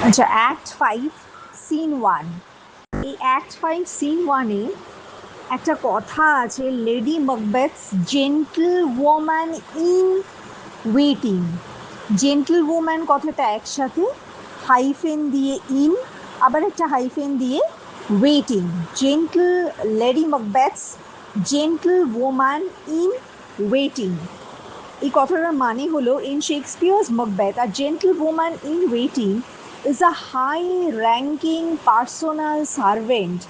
আচ্ছা, act 5 scene 1। এই act 5 scene 1 এ একটা কথা আছে, lady Macbeth's gentlewoman in waiting. Gentlewoman কথাটা একসাথে হাইফেন দিয়ে ইন, আবার একটা হাইফেন দিয়ে waiting. Gentle lady Macbeth's gentlewoman in waiting. এই কথাটার মানে হলো, in Shakespeare's Macbeth a gentlewoman in waiting is a high ranking personal servant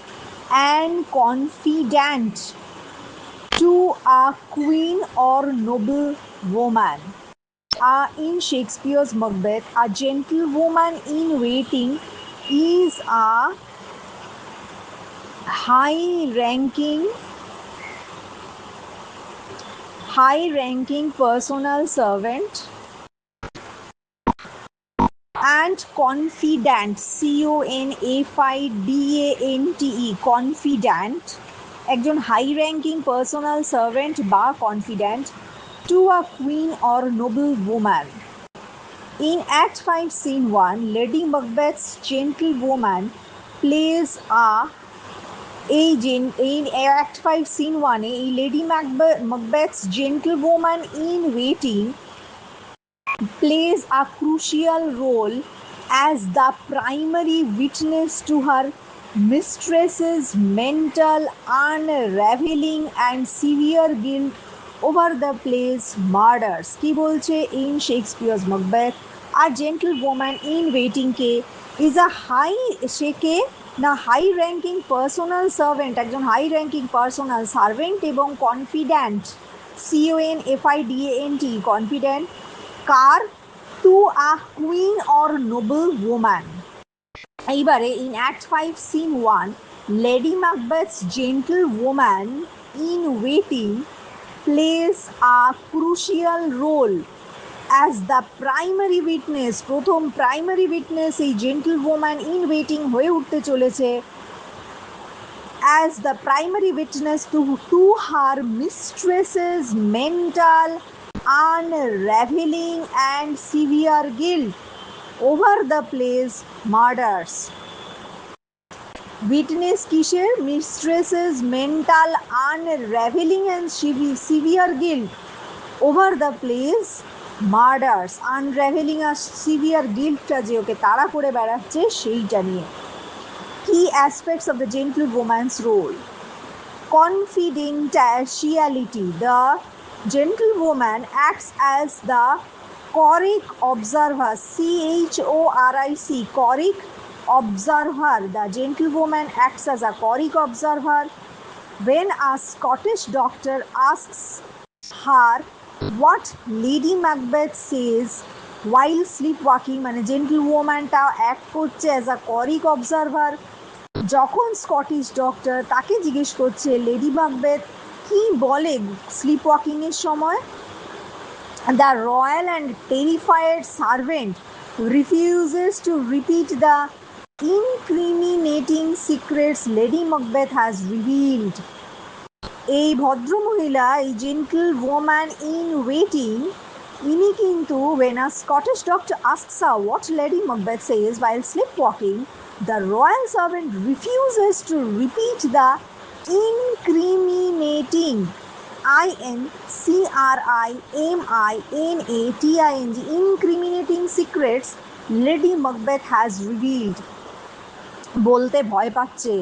and confidant to a queen or noble woman. In Shakespeare's Macbeth, a gentlewoman in waiting is a high ranking personal servant and confidant, confidant, confidant, একজন high ranking personal servant বা confident two a queen or noble woman. In Act 5 Scene 1, Lady Macbeth's gentlewoman plays a in Act 5 Scene 1 এ এই lady Macbeth's gentlewoman in waiting plays a crucial role as the primary witness to her mistress's mental unraveling and severe guilt over the play's murders. কি বলছে, in Shakespeare's Macbeth a gentlewoman in waiting K is a high, সে কে না high ranking personal servant, একজন high ranking personal servant এবং confidant, CONFIDANT, confidant কার, to a queen or noble woman. এইবারে in act 5 scene 1, lady Macbeth's gentlewoman in waiting plays a crucial role as the primary witness. প্রথম primary witness এই gentlewoman in waiting হয়ে উঠতে চলেছে as the primary witness to her mistress's mental unraveling and severe guilt over the play's murders. Witness কিসের? Mistress's mental unraveling and severe guilt over the play's murders. Unraveling R severe guiltটা যে ওকে তাড়া করে বেড়াচ্ছে সেইটা নিয়ে। Key aspects of the gentlewoman's role. Confidentiality. The gentlewoman acts as the choric observer, CHORIC, choric observer. The gentlewoman acts as a choric observer. When a Scottish doctor asks her what Lady Macbeth says while sleepwalking, মানে জেন্টলওম্যানটা act করছে as a করিক observer. যখন Scottish doctor তাকে জিজ্ঞেস করছে lady Macbeth কি বলে স্লিপ ওয়াকিংয়ের সময়, the royal and terrified servant refuses to repeat the incriminating secrets lady Macbeth has revealed. এই ভদ্রমহিলা, এই জেন্টল ওম্যান ইন ওয়েটিং, ইনি কিন্তু when a Scottish doctor asks her what Lady Macbeth says while sleepwalking, the royal servant refuses to repeat the incriminating, INCRIMINATING, incriminating secrets Lady Macbeth has revealed, বলতে ভয় পাচ্ছে।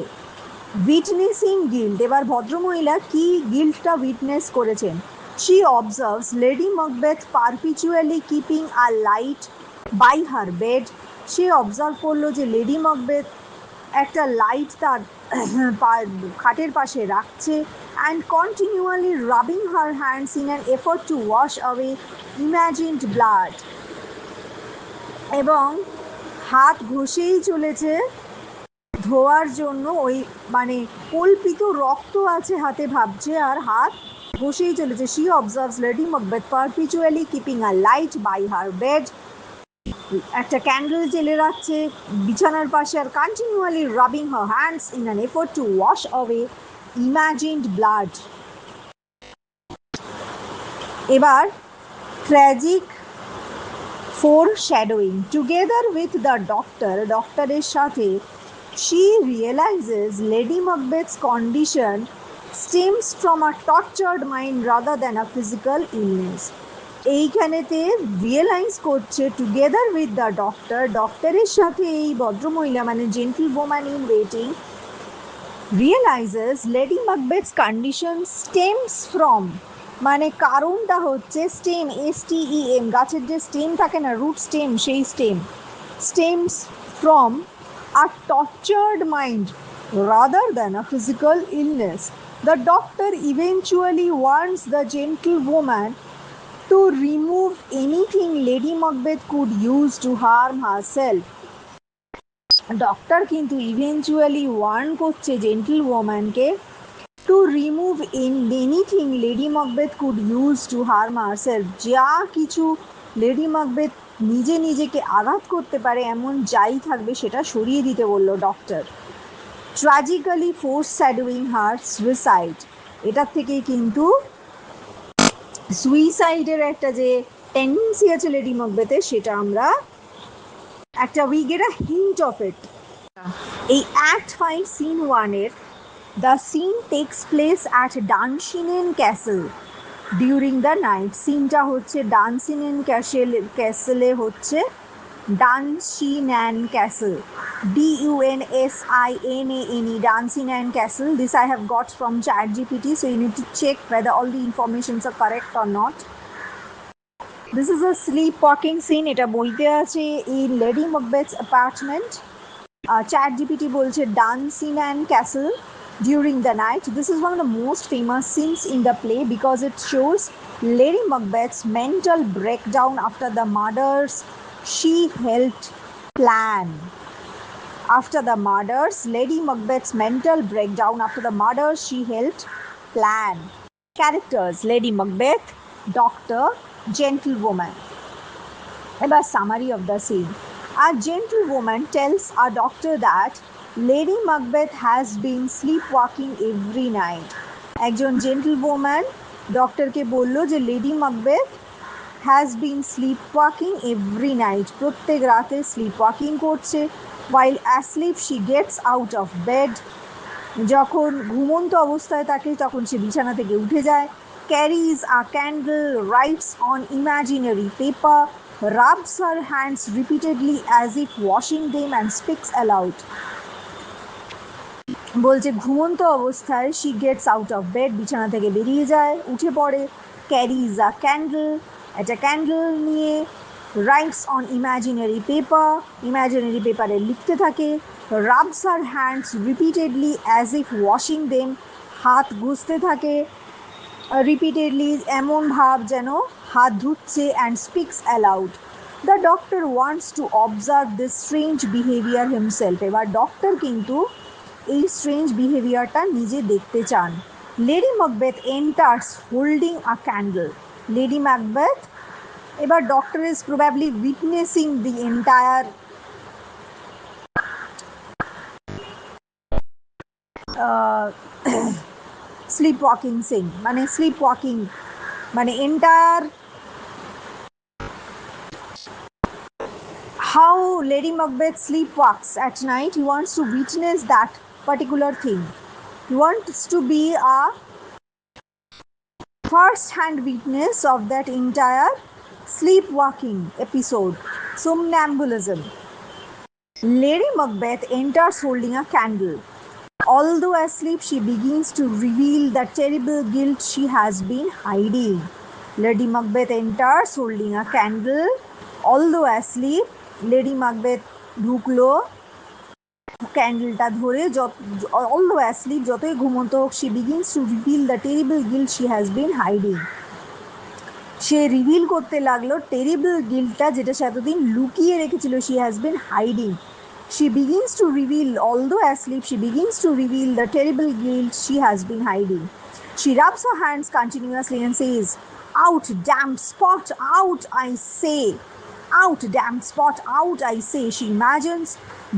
Witnessing guilt, এবার ভদ্রমহিলা কি গিল্টটা witness করেছেন। She observes Lady Macbeth perpetually keeping a light by her bed. Say observe করলো যে lady Macbeth একটা লাইট তার খাটের পাশে রাখছে, and continually rubbing her hands in an effort to wash away imagined blood, এবং হাত ঘষেই চলেছে ধোয়ার জন্য, ওই মানে কল্পিত রক্ত আছে হাতে ভাবছে আর হাত ঘষেই চলেছে। She observes Lady Macbeth perpetually keeping a light by her bed, একটা ক্যান্ডেল জ্বেলে রাখছে বিছানার পাশে, আর continually rubbing her hands in an effort to wash away imagined blood. এবার tragic foreshadowing. Together with the doctor সাথে she realizes Lady Macbeth's condition stems from a tortured mind rather than a physical illness. এইখানেতে realise করছে together with the ডক্টরের সাথে এই ভদ্রমহিলা মানে gentlewoman in waiting realises lady Macbeth's condition stems from মানে কারণটা হচ্ছে স্টেম STEM গাছের যে স্টেম থাকে না রুট স্টেম সেই stems from a tortured mind rather than a physical illness the doctor eventually wants the gentle woman to remove anything Lady Macbeth could use to harm herself. Doctor কিন্তু eventually warn করছে জেন্টল ওম্যানকে to remove anything lady Macbeth could use to harm herself যা কিছু lady Macbeth নিজেকে আঘাত করতে পারে এমন যাই থাকবে সেটা সরিয়ে দিতে বলল ডক্টর ট্র্যাজিক্যালি ফোরশ্যাডোয়িং হার সুইসাইড এটার থেকেই কিন্তু সুইসাইডের একটা যে টেন্ডেন্সি আছে লেডি ম্যাকবেথের সেটা আমরা একটা we get a hint of it এই অ্যাক্ট 5 সিন 1 এর the scene takes place at Dunsinane castle during the night সিনটা হচ্ছে ডানশিনেন ক্যাসেলে হচ্ছে Dunsinane castle DUNSINANE Dansinan Castle. This I have got from ChatGPT, so you need to check whether all the informations are correct or not. This is a sleepwalking scene. এটা বইতে আছে in Lady Macbeth's apartment. ChatGPT বলছে Dansinan Castle during the night. This is one of the most famous scenes in the play because it shows Lady Macbeth's mental breakdown after the murders she helped plan. After the murders, Lady Macbeth's mental breakdown after the murders she helped plan. Characters: Lady Macbeth, Doctor, Gentlewoman. A summary of the scene. A gentlewoman tells a doctor that Lady Macbeth has been sleepwalking every night. একজন gentlewoman ডক্টরকে বলল যে lady Macbeth has been sleepwalking every night. প্রত্যেক রাতে স্লিপওয়াকিং করছে. While asleep she gets out of bed. যখন ঘুমন্ত অবস্থায় থাকে তখন সে বিছানা থেকে উঠে যায়. Carries a candle, writes on imaginary paper, rubs her hands repeatedly as if washing them and speaks aloud. বলছে ঘুমন্ত অবস্থায় she gets out of bed বিছানা থেকে বেরিয়ে যায় উঠে পড়ে. Carries a candle, একটা ক্যান্ডেল নিয়ে writes on imaginary পেপারে লিখতে থাকে. rubs her hands repeatedly as if washing them, হাত ঘষতে থাকে repeatedly এমন ভাব যেন হাত ধুচ্ছে and speaks aloud. The doctor wants to observe this strange behavior himself. এবার ডক্টর কিন্তু এই স্ট্রেঞ্জ বিহেভিয়ারটা নিজে দেখতে চান. Lady Macbeth enters holding a candle. Lady Macbeth এবার doctor is probably witnessing the entire sleepwalking scene মানে entire how Lady Macbeth sleepwalks at night. He wants to witness that particular thing. He wants to be a first-hand witness of that entire sleepwalking episode, somnambulism. Lady Macbeth enters holding a candle. Although asleep, she begins to reveal the terrible guilt she has been hiding. Lady Macbeth enters holding a candle. Although asleep, lady Macbeth ঢুকলো ক্যান্ডেলটা ধরে although asleep যতই ঘুমন্ত হোক she begins to reveal the terrible guilt she has been hiding. Say reveal করতে লাগলো terrible গিল্টটা যেটা সে এতদিন লুকিয়ে রেখেছিল. she has been hiding. She begins to reveal, although asleep, she begins to reveal the terrible guilt she has been hiding. She rubs her hands continuously and says, "Out, damned spot, out, I say. Out, damned spot, out, I say." She imagines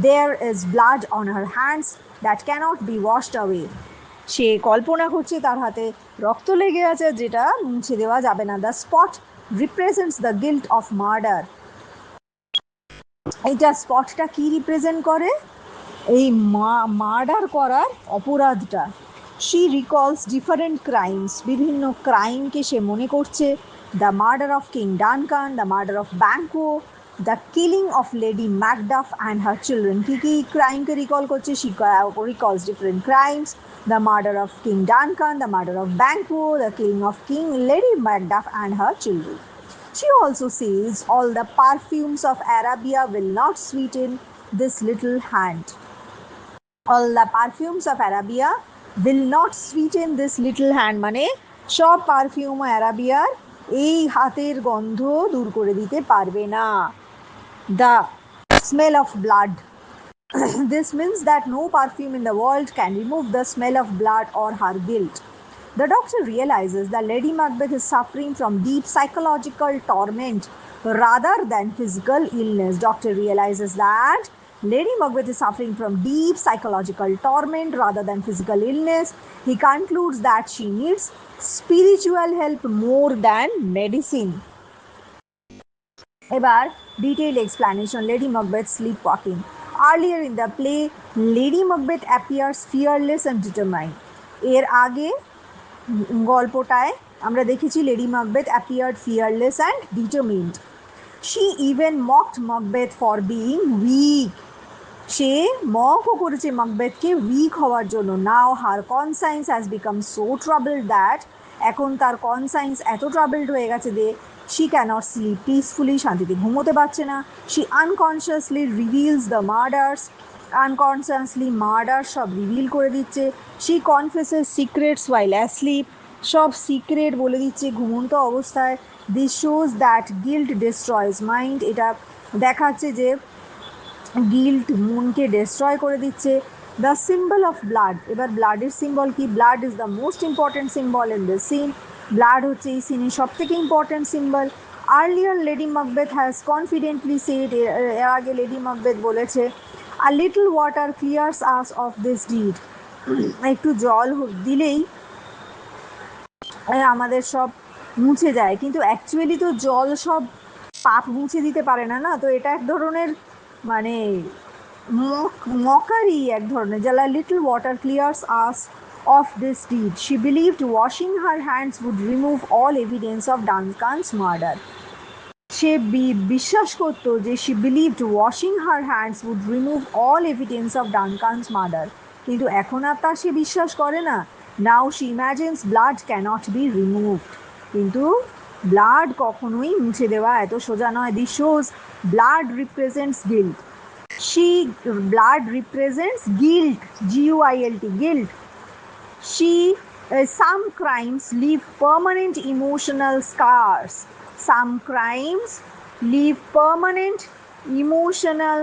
there is blood on her hands that cannot be washed away. সে কল্পনা করছে তার হাতে রক্ত লেগে আছে যেটা মুছে দেওয়া যাবে না. The spot represents the guilt of murder. এইটা স্পটটা কি রিপ্রেজেন্ট করে? এই মার্ডার করার অপরাধটা। শি রিকলস ডিফারেন্ট ক্রাইমস, বিভিন্ন ক্রাইমকে সে মনে করছে। The murder of king Duncan, the murder of Banquo, the killing of lady Macduff and her children. কী কী ক্রাইমকে রিকল করছে? She recalls different crimes, the murder of king Duncan, the murder of Banquo, the killing of king lady Macduff and her children. She also says all the perfumes of Arabia will not sweeten this little hand. All the perfumes of Arabia will not sweeten this little hand, মানে সব perfume অ্যারাবিয়ার এই হাতের গন্ধ দূর করে দিতে পারবে না। The smell of blood. This means that no perfume in the world can remove the smell of blood or her guilt. The doctor realizes that Lady Macbeth is suffering from deep psychological torment rather than physical illness. Doctor realizes that Lady Macbeth is suffering from deep psychological torment rather than physical illness. He concludes that she needs spiritual help more than medicine. এবার detailed explanation. Lady Macbeth sleepwalking. Earlier in the play, Lady Macbeth appears fearless and determined. এর আগে গল্পটায় আমরা দেখেছি lady Macbeth appeared fearless and determined. She even mocked Macbeth for being weak. সে মকও করেছে ম্যাকবেথকে উইক হওয়ার জন্য। Now her conscience has become so troubled that, এখন তার কনসাইন্স এত ট্রাবলড হয়ে গেছে যে শি ক্যানট স্লিপ পিসফুলি, শান্তিতে ঘুমোতে পারছে না। She unconsciously reveals the murders, unconsciously murder সব রিভিল করে দিচ্ছে। She confesses secrets while asleep, সব সিক্রেট বলে দিচ্ছে ঘুমন্ত অবস্থায়। This shows that guilt destroys mind, এটা দেখাচ্ছে যে গিল্ট মনকে ডিস্ট্রয় করে দিচ্ছে। দ্য সিম্বল অফ ব্লাড, এবার ব্লাডের সিম্বল কি? Blood is the most important symbol in this scene. ব্লাড হচ্ছে এই সিনের সব থেকে important symbol. Earlier Lady Macbeth has confidently said, এর আগে লেডি ম্যাকবেথ বলেছে, a little water clears us of this deed, একটু জল দিলেই আমাদের সব মুছে যায়। কিন্তু অ্যাকচুয়ালি তো জল সব পাপ মুছে দিতে পারে না, না? তো এটা এক ধরনের মানে মকারি এক ধরনের। যারা little water clears us of this deed, she believed washing her hands would remove all evidence of Duncan's murder. সে বিশ্বাস করতো যে she believed washing her hands would remove all evidence of Duncan's murder, কিন্তু এখন আর তা সে বিশ্বাস করে না। Now she imagines blood cannot be removed, কিন্তু ব্লাড কখনোই মুছে দেওয়া এত সোজা নয়। This shows blood represents guilt. blood represents guilt, GUILT, guilt. Some crimes leave permanent emotional scars. Some crimes leave permanent emotional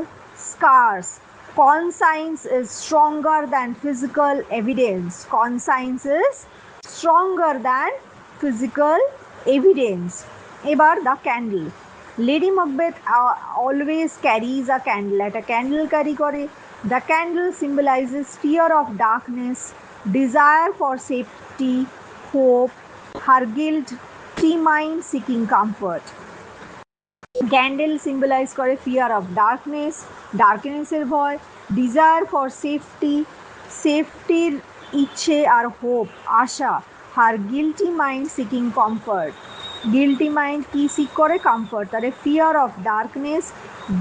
scars. Conscience is stronger than physical evidence. Conscience is stronger than physical evidence. এবার the candle. Lady Macbeth always carries a candle. একটা candle carry করে। The candle symbolizes fear of darkness, desire for safety, hope, her guilty mind seeking comfort. Candle symbolise করে fear of darkness, ডার্কনেসের ভয়, desire for safety, সেফটির ইচ্ছে, আর hope আশা। Her guilty mind seeking comfort, guilty mind কি seek করে? Comfort. তাহলে fear of darkness,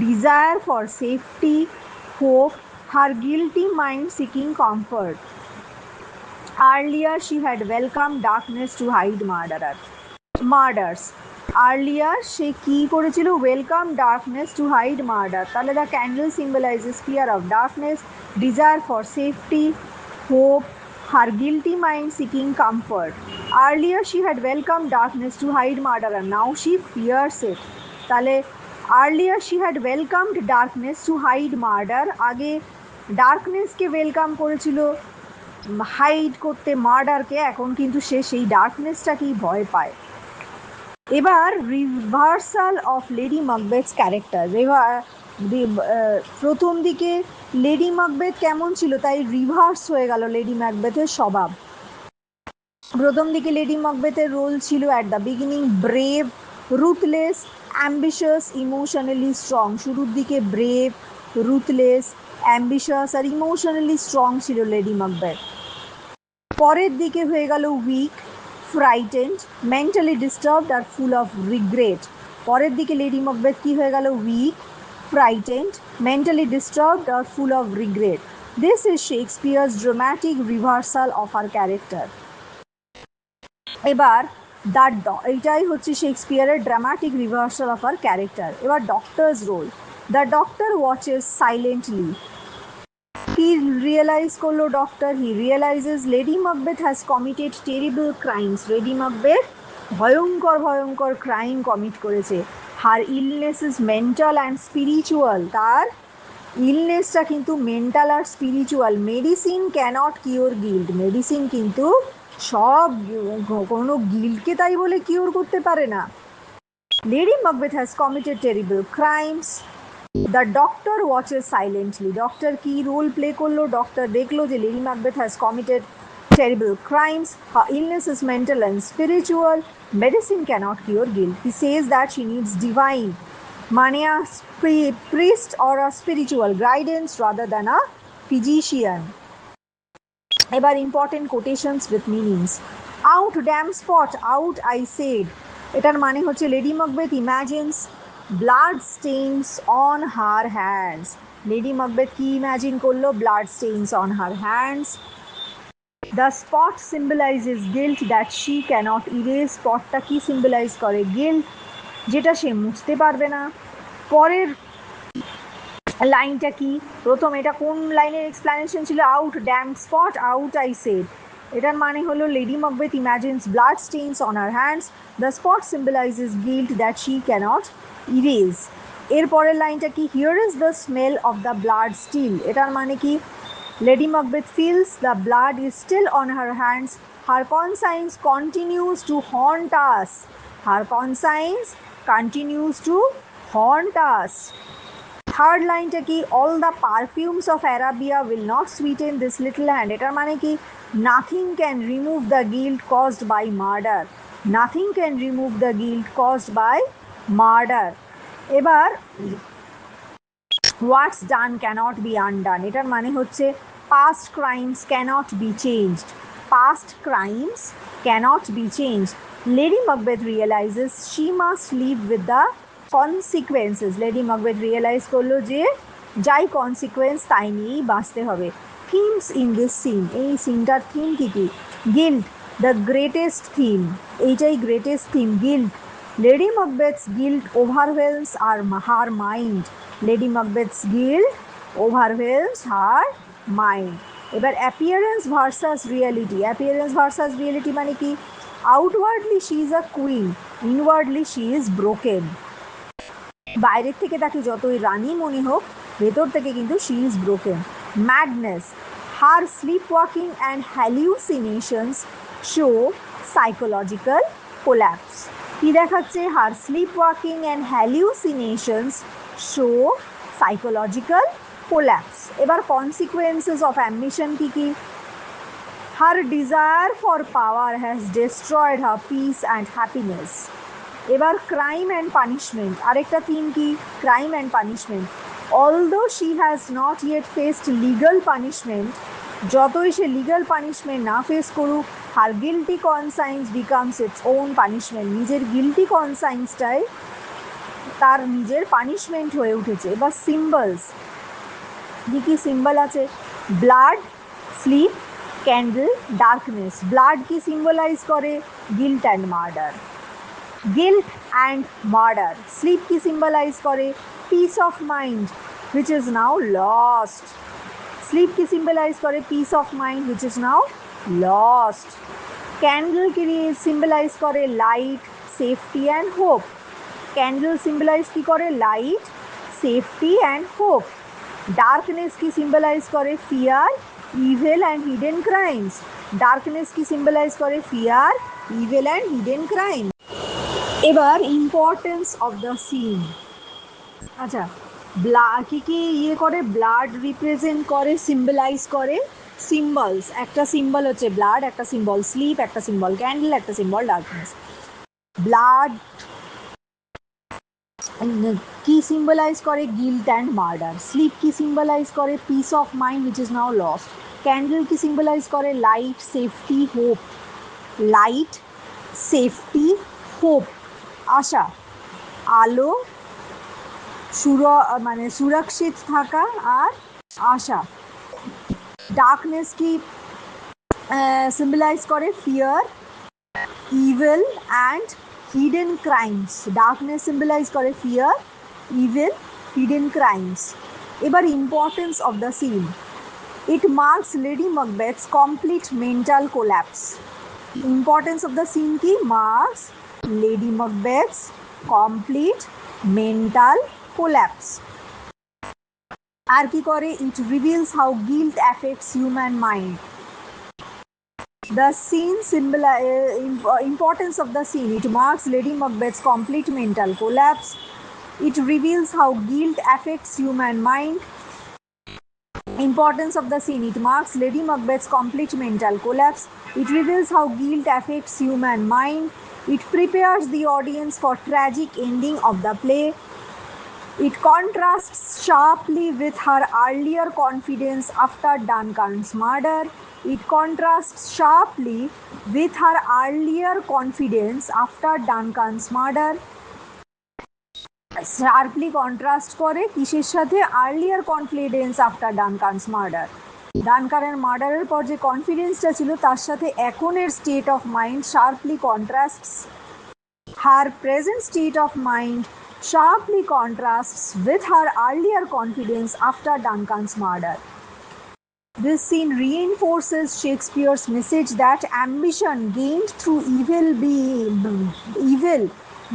desire for safety, hope, her guilty mind seeking comfort. Earlier she had welcomed darkness to hide murders. Earlier সে কি করেছিল? Welcome darkness to hide murder. তাহলে the candle symbolises fear of darkness, desire for safety, hope, her guilty mind seeking comfort. Earlier she had welcome darkness to hide murder আর now she fears it. তাহলে earlier she had welcomed darkness to hide murder, আগে ডার্কনেসকে welcome করেছিল hide করতে মার্ডারকে, এখন কিন্তু সে সেই ডার্কনেসটাকেই ভয় পায়। এবার রিভার্সাল অফ লেডি ম্যাকবেথস ক্যারেক্টার। প্রথম দিকে লেডি ম্যাকবেথ কেমন ছিল, তাই রিভার্স হয়ে গেল লেডি ম্যাকবেথের স্বভাব। প্রথম দিকে লেডি ম্যাকবেথের রোল ছিল at the beginning brave, ruthless ambitious, emotionally strong. শুরুর দিকে ব্রেভ, রুথলেস, অ্যাম্বিশাস আর ইমোশনালি স্ট্রং ছিল লেডি ম্যাকবেথ। পরের দিকে হয়ে গেল উইক, ফ্রাইটেন্ড, মেন্টালি ডিস্টার্বড আর ফুল অফ রিগ্রেট। পরের দিকে লেডি ম্যাকবেথ কি হয়ে গেল? উইক, ফ্রাইটেন্ড, মেন্টালি ডিস্টার্বড আর full of regret. This is Shakespeare's dramatic reversal of her character. এবার এইটাই হচ্ছে শেক্সপিয়ারের dramatic reversal of her character. এবার doctor's role. The doctor watches silently. কি রিয়েলাইজ করলো doctor? He realises lady Macbeth has committed terrible crimes. Lady Macbeth ভয়ঙ্কর ভয়ঙ্কর crime commit করেছে। Her illness is mental and spiritual. তার ইলনেসটা কিন্তু mental আর spiritual. Medicine cannot cure guilt. Medicine কিন্তু সব কোনো গিল্টকে তাই বলে কিওর করতে পারে না। Lady Macbeth has committed terrible crimes. The doctor watches silently. Doctor কি রোল প্লে করলো? ডক্টর দেখলো যে lady Macbeth has committed terrible crimes. Her illness is mental and spiritual. Medicine cannot cure guilt. He says that she needs divine, মানে a priest or a spiritual guidance rather than a physician. এবার important quotations with meanings. Out damn spot, out I said. এটার মানে হচ্ছে lady Macbeth imagines blood stains on her hands. Lady Macbeth কি imagine করলো? Blood stains on her hands. The spot symbolises guilt that she cannot erase. স্পটটা কি symbolise করে? Guilt, যেটা সে মুছতে পারবে না। পরের লাইনটা কি? প্রথম এটা কোন লাইনের এক্সপ্লেনেশন ছিল? Out damn spot, out I said. এটার মানে হলো lady Macbeth imagines blood stains on her hands. The spot symbolises guilt that she cannot erase. এর পরের লাইনটা কি? Here is the smell of the blood still. এটার মানে কি? Lady Macbeth feels the blood is still on her hands. Her conscience continues to haunt us. Her conscience continues to haunt us. Third line ta ki? All the perfumes of Arabia will not sweeten this little hand. Etar mane ki? Nothing can remove the guilt caused by murder. Nothing can remove the guilt caused by murder. এবার what's done cannot be undone. এটার মানে হচ্ছে past crimes cannot be changed. Past crimes cannot be changed. Lady Macbeth realises she must live with the consequences. Lady Macbeth realise করলো যে যাই consequence তাই নিয়েই বাঁচতে হবে। Themes in this scene. এই সিনটার থিম কী কী? Guilt, the greatest theme. এইটাই greatest theme, guilt. Lady Macbeth's guilt overwhelms her mind. Lady Macbeth's guilt overwhelms her mind. এবার appearance versus reality. Appearance versus reality মানে কি? Outwardly she is a queen, inwardly she is broken. বাইরের থেকে তাকে যতই রানী মনে হোক, ভেতর থেকে কিন্তু she is broken. Madness, her sleep walking and hallucinations show psychological collapse. কি দেখাচ্ছে? Her sleep walking and hallucinations show psychological collapse. এবার কনসিকুয়েন্সেস অফ অ্যাম্বিশন কী কী? Her desire for power has destroyed her peace and happiness. এবার crime and punishment, আরেকটা theme কি? Crime and punishment. Although she has not yet faced legal punishment, যতই সে legal punishment না face করুক, her guilty conscience becomes its own punishment. নিজের guilty কনসাইন্সটাই তার নিজের পানিশমেন্ট হয়ে উঠেছে। এবার সিম্বলস, কী কী সিম্বল আছে? Blood, sleep, candle, darkness. Blood কি সিম্বলাইজ করে? Guilt and murder. Guilt and murder. Sleep কি সিম্বলাইজ করে? Peace of mind which is now lost. Sleep কি সিম্বলাইজ করে? Peace of mind which is now lost. Candle কি symbolise করে? Light, safety and hope. Candle symbolize কি করে? Light, safety and hope. Darkness কি symbolise করে? Fear, evil and hidden crimes. Darkness কি symbolise করে? Fear, evil and hidden crime. এবার importance of the scene. আচ্ছা, কি কি ইয়ে করে? ব্লাড রিপ্রেজেন্ট করে, সিম্বলাইজ করে। সিম্বলস, একটা সিম্বল হচ্ছে ব্লাড, একটা সিম্বল স্লিপ, একটা সিম্বল ক্যান্ডেল, একটা সিম্বল ডার্কনেস। ব্লাড কি সিম্বলাইজ করে গিল্ট অ্যান্ড মার্ডার, স্লিপ কি সিম্বলাইজ করে peace of mind which is now lost, candle কি সিম্বলাইজ করে light safety hope, light safety hope আশা, আলো মানে সুরক্ষিত থাকা আর আশা, ডার্কনেস কি সিম্বলাইজ করে fear evil and hidden crimes, darkness symbolise করে ফিয়ার ইভিল হিডেন ক্রাইমস। এবার importance of the scene, it marks lady Macbeth's complete mental collapse, importance of the scene কি marks lady Macbeth's complete mental collapse. আর কি করে, it reveals how guilt affects human mind, the scene importance of the scene, it marks Lady Macbeth's complete mental collapse, it reveals how guilt affects human mind, importance of the scene, it marks Lady Macbeth's complete mental collapse, it reveals how guilt affects human mind, it prepares the audience for tragic ending of the play, it contrasts sharply with her earlier confidence after Duncan's murder, it contrasts sharply with her earlier confidence after Duncan's murder, sharply contrast করে কিসের সাথে, earlier confidence after Duncan's murder, ডানকানের মার্ডারের পর যে কনফিডেন্সটা ছিল তার সাথে এখনের state of mind sharply contrasts, her present state of mind sharply contrasts with her earlier confidence after Duncan's murder. This scene reinforces Shakespeare's message that ambition gained through evil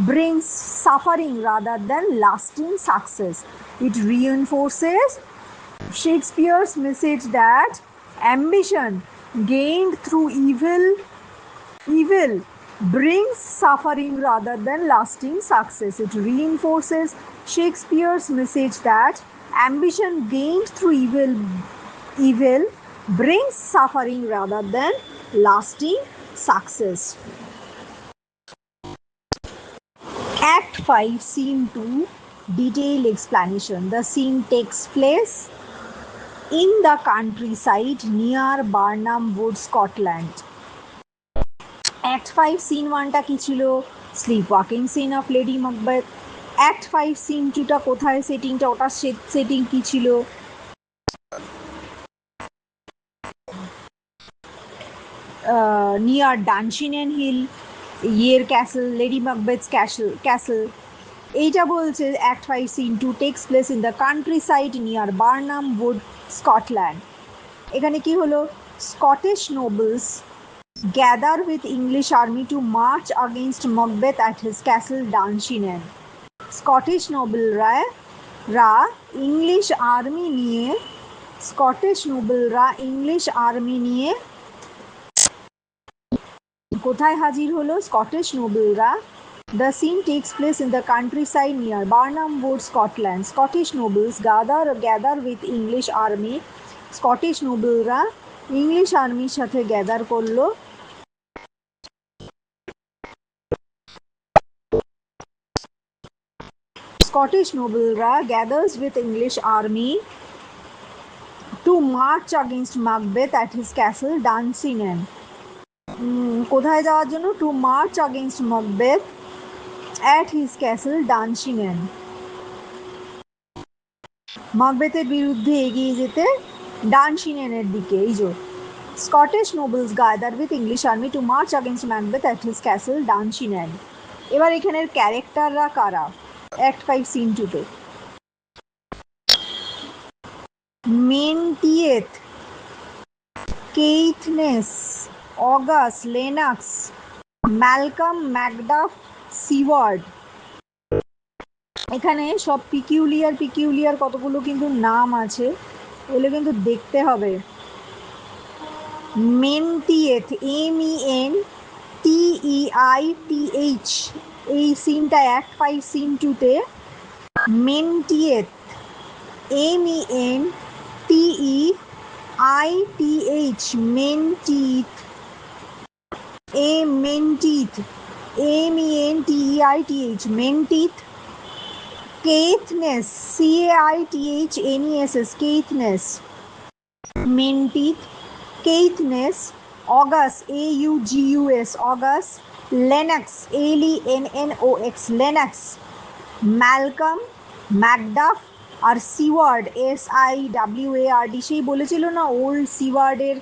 brings suffering rather than lasting success. It reinforces Shakespeare's message that ambition gained through evil brings suffering rather than lasting success. It reinforces Shakespeare's message that ambition gained through evil brings suffering rather than lasting success. Act 5, Scene 2, detailed explanation. The scene takes place in the countryside near Barnham Wood, Scotland. Act 5, Scene 1টা কি ছিল, sleepwalking scene of lady Macbeth. Act 5, Scene 2টা কোথায় সেটিংটা, ওটার setting কি ছিল, near Dunsinane hill, year castle, lady Macbeth's castle. এইটা বলছে act 5 scene 2 takes place in the countryside near Birnam wood, Scotland. এখানে কি হলো, Scottish nobles gather with English army to march against Macbeth at his castle Dunsinane. Scottish নোবেলরা English army নিয়ে, কোথায় হাজির হলো, স্কটিশ নোবেলরা। The scene takes place in the countryside near Barnham Wood, Scotland. Scottish nobles gather with English army. Scottish নোবেলরা English আর্মির সাথে gather করলো। Scottish nobleরা gathers with English army to march against Macbeth at his castle Dunsinane. কোথায় যাওয়ার জন্য, to march against Macbeth at his castle Dunsinane, ম্যাকবেথের বিরুদ্ধে এগিয়ে যেতে ডানশিনেনের দিকে। এই যে Scottish nobles gather with English army to march against Macbeth at his castle Dunsinane. এবার এখানের ক্যারেক্টাররা কারা অ্যাক্ট 5 সিন 2-তে, Menteith, Caithness, Angus, Lennox, Malcolm, Macduff, Siward. এখানে সব পিকিউলিয়ার কতগুলো কিন্তু নাম আছে, এগুলো কিন্তু দেখতে হবে। মেন্টিয়েথ, MENTEITH, এই সিনটা অ্যাক্ট 5 সিন 2-তে Menteith, MENTEITH, Menteith, MENTEITH, MENTEITH, Menteith. Caithness, Caithness, Caithness, Menteith, Caithness, August, Augus, August, Lennox, Lennox, Lennox, Malcolm, Macduff আর সিওয়ার্ড SIWARD, সেই বলেছিল না ওল্ড সিওয়ার্ডের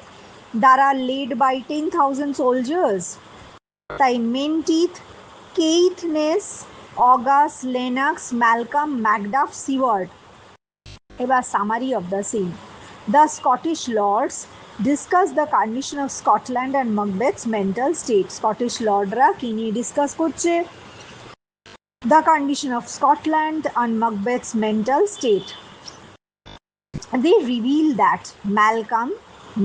দ্বারা লেড বাই 10,000 সোলজার্স, তাই Menteith, Caithness, August, Lennox, Malcolm, Macduff, Siward. এবার summary of the same. The Scottish lords discuss the condition of Scotland and Macbeth's mental state. Scottish লর্ডরা কি নিয়ে discuss করছে? The condition of Scotland and Macbeth's mental state. They reveal that Malcolm,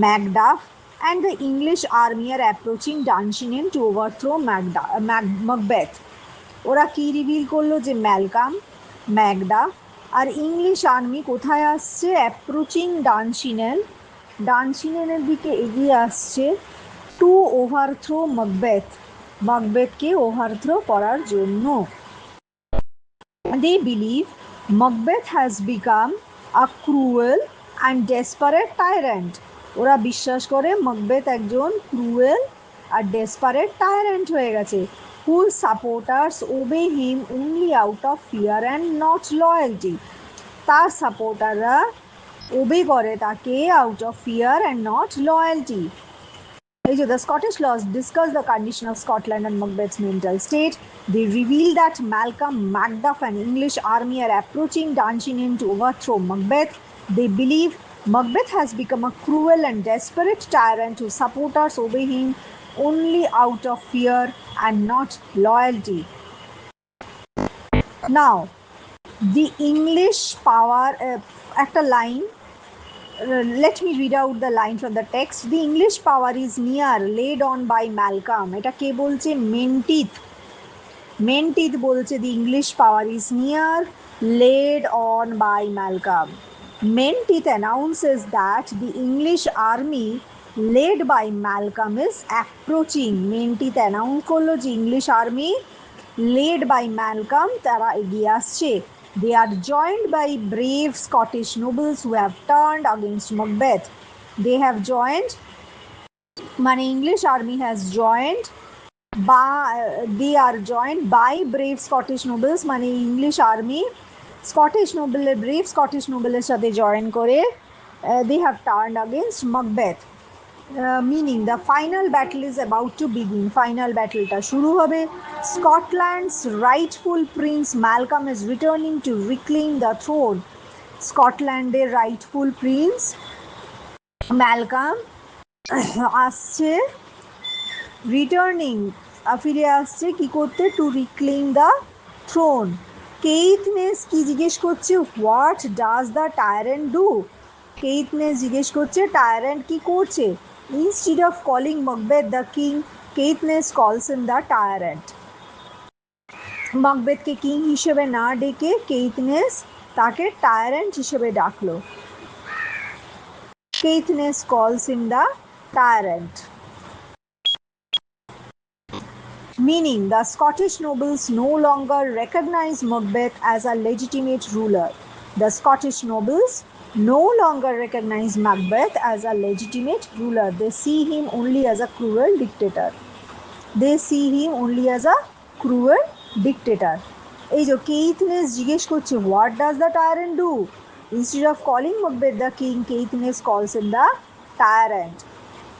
Macduff, and the English army are approaching Dunsinane to overthrow Macbeth. ওরা কি reveal করলো? যে ম্যালকাম, Macduff আর English army কোথায় আসছে? অ্যাপ্রোচিং ডানসিনেন, ডানসিনেনের দিকে এগিয়ে আসছে, টু ওভারথ্রো মকবেথ, মকবেথকে ওভারথ্রো করার জন্য। They believe Macbeth has become a cruel and desperate tyrant. ওরা বিশ্বাস করে মকবেথ একজন ক্রুয়েল আর ডেসপারেট টায়ারেন্ট হয়ে গেছে। Whose supporters obey him only out of fear and not loyalty. তার সাপোর্টাররা ওবে করে তাকে out of fear and not loyalty. The Scottish laws discuss the condition of Scotland and Macbeth's mental state. They reveal that Malcolm, Macduff, and English army are approaching Dunsinane to overthrow Macbeth. They believe Macbeth has become a cruel and desperate tyrant whose supporters obey him only out of fear and not loyalty. Now, the English power, একটা line. Let me read out the line from the text. The English power is near, laid on by Malcolm. এটা কে বলছে? মেন্টিথ। মেন্টিথ বলছে the English power is near, laid on by Malcolm. Menteith announces that the English army led by Malcolm is approaching. Menteith announce করলো যে English army led by Malcolm তারা এগিয়ে আসছে। They are joined by brave Scottish nobles who have turned against Macbeth. They have joined, মানে English army has joined by, they are joined by brave Scottish nobles, মানে English army Scottish noble, brave Scottish nobles সাথে join করে they have turned against Macbeth. Meaning the final battle is about to begin. Final battleটা শুরু হবে। Scotland's rightful prince Malcolm is returning to reclaim the throne. স্কটল্যান্ডের rightful prince Malcolm আসছে, returning, ফিরে আসছে কি করতে? To reclaim the throne. Caithness কি জিজ্ঞেস করছে? What does the tyrant do? Caithness জিজ্ঞেস করছে টায়ারেন্ট কি করছে? Instead of calling Macbeth the king, Caithness calls him the tyrant. Macbethকে কিং হিসেবে না ডেকে কেইথনেস তাকে টায়ারেন্ট হিসেবে ডাকলো। Caithness calls him the tyrant. Meaning the Scottish nobles no longer recognize Macbeth as a legitimate ruler. The Scottish nobles no longer recognize Macbeth as a legitimate ruler. They see him only as a cruel dictator. They see him only as a cruel dictator. এই যে কেইথনেস জিজ্ঞেস করছে what does the tyrant do? Instead of calling Macbeth the king, Caithness calls him the tyrant.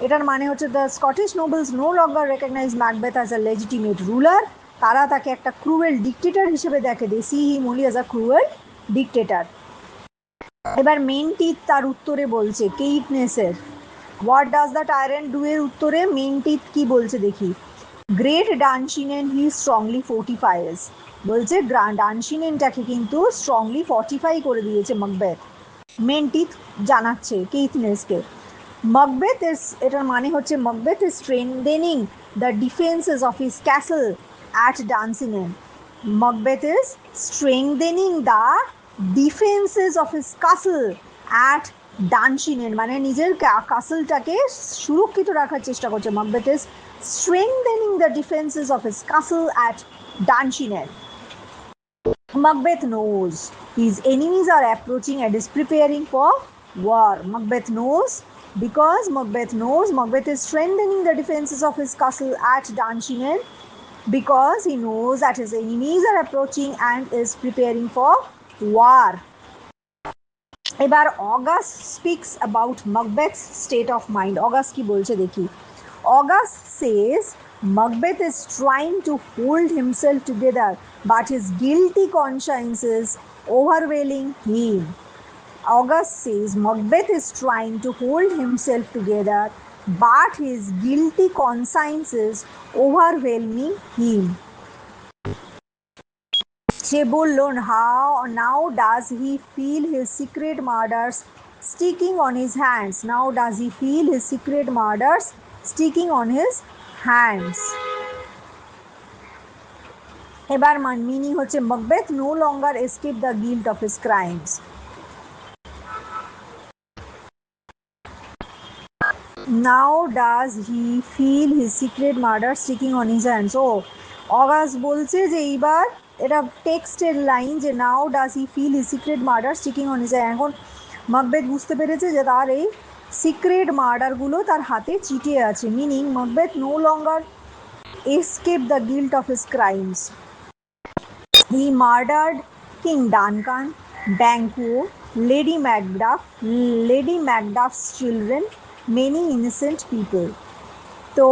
এটার মানে হচ্ছে the Scottish nobles no longer recognize Macbeth as a legitimate ruler. তারা তাকে একটা cruel dictator হিসেবে দেখে। They see him only as a cruel dictator. এবার মেন্টিথ তার উত্তরে বলছে কেইথনেসের what does the tyrant do এর উত্তরে মেন্টিথ কি বলছে দেখি। গ্রেট ডানসিনেন হি স্ট্রংলি ফোর্টিফাইজ, বলছে ডানসিনেনটাকে কিন্তু স্ট্রংলি ফর্টিফাই করে দিয়েছে মকবেথ। মেন্টিথ জানাচ্ছে কেইথনেসকে মকবেথ ইজ, এটার মানে হচ্ছে Macbeth is strengthening the defences of his castle at Dunsinane. Macbeth is strengthening the defences of his castle at Dunsinane, মানে নিজের কাসলটাকে সুরক্ষিত রাখার চেষ্টা করছে। Macbeth is strengthening the defences of his castle at Dunsinane. Macbeth knows his enemies are approaching and is preparing for war. Macbeth knows because Macbeth is strengthening the defenses of his castle at Dunsinane because he knows that his enemies are approaching and is preparing for war. এবার August speaks about Macbeth's state of mind. August কি বলছে দেখি. August says Macbeth is trying to hold himself together, but his guilty conscience is overwhelming him. August says Macbeth is trying to hold himself together, but his guilty conscience is overwhelming him. সে বলল now does he feel his secret murders sticking on his hands. Now does he feel his secret murders sticking on his hands. এবার meaning হচ্ছে Macbeth no longer escape the guilt of his crimes. Now does he feel his secret murder sticking on his hands. ও August বলছে যে এইবার এটা টেক্সটের line যে now does he feel his secret murder sticking on his hand. এখন Macbeth বুঝতে পেরেছে যে তার এই সিক্রেট মার্ডারগুলো তার হাতে চিটে আছে. Meaning Macbeth no longer escape the guilt of his crimes. He murdered King Duncan, Banquo, Lady Macduff's children, many innocent people. তো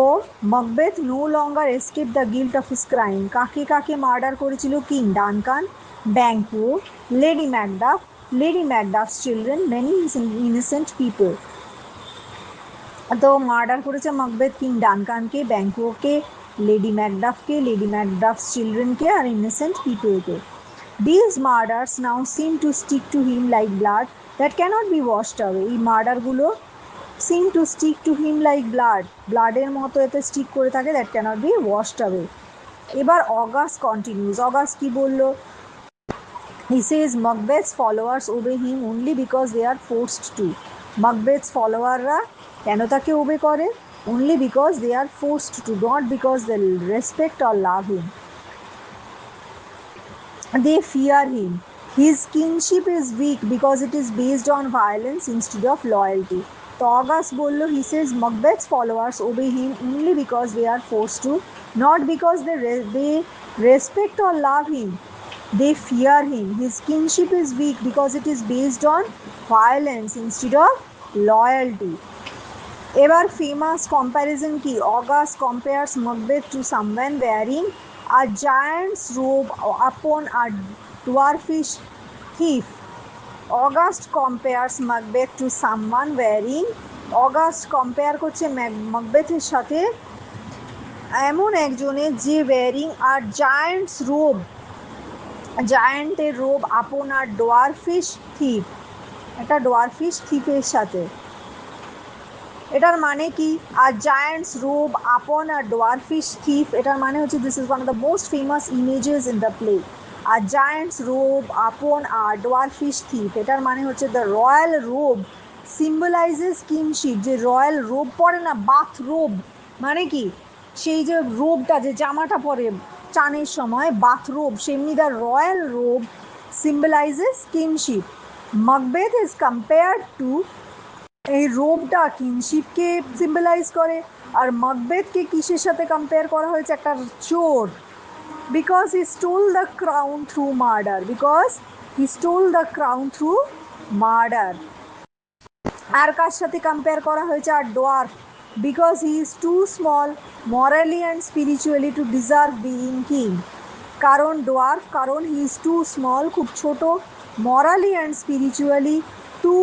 Macbeth no longer escaped the guilt of his crime. কাকে কাকে murder করেছিল? King Duncan, Banquo, lady Macduff's children, many innocent people. তো murder করেছে Macbeth king ডানকানকে, ব্যাংকোকে, lady Macduff's চিলড্রেনকে আর ইনোসেন্ট পিপলকে. These murders now seem to stick to him like blood that cannot be washed away. এই মার্ডারগুলো seem to stick to him like ব্লাডের মতো এতে স্টিক করে থাকে, that cannot be washed away. এবার অগাস্ট কন্টিনিউস. অগাস্ট কি বলল? He says Macbeth's followers obey him only because they are forced to. Macbeth's ফলোয়াররা কেন তাকে ওবে করে? only because they are forced to, not because they respect or love him. They fear him. His kingship is weak because it is based on violence instead of loyalty. তো August বলল he says Macbeth's followers obey him only because they are forced to, not because they respect or love him. They fear him. His kingship is weak because it is based on violence instead of loyalty. এবার famous comparison কি? August compares Macbeth to someone wearing a giant's robe upon a dwarfish thief. August compares Macbeth to someone wearing. August compare করছে Macbethের সাথে এমন একজনের যে wiring R giant's রোব, জায়ান্টের রোব upon a dwarfish থিপ, একটা ডোয়ারফিশ থিপের সাথে. এটার মানে কি? আর giant's robe upon a dwarfish thief, এটার মানে হচ্ছে this is one of the most famous images in the play. A giant's robe upon a dwarfish thief, এটার মানে হচ্ছে the royal robe symbolises kingship. যে রয়্যাল রোব পরে না, bath রোব মানে কি? সেই যে রোবটা, যে জামাটা পরে চানের সময়, বাথ রোব, সেমনি the royal robe symbolises kingship. Macbeth is compared to, এই রোবটা কিংশিপকে সিম্বলাইজ করে. আর Macbethকে কিসের সাথে কম্পেয়ার করা হয়েছে? একটা চোর. Because he stole the crown through murder. আর কার সাথে কম্পেয়ার করা হয়েছে? আর dwarf. Because he is too small morally and spiritually to deserve being king. কারণ ডোয়ার্ফ, কারণ হি ইজ টু স্মল, খুব ছোট, morally and spiritually to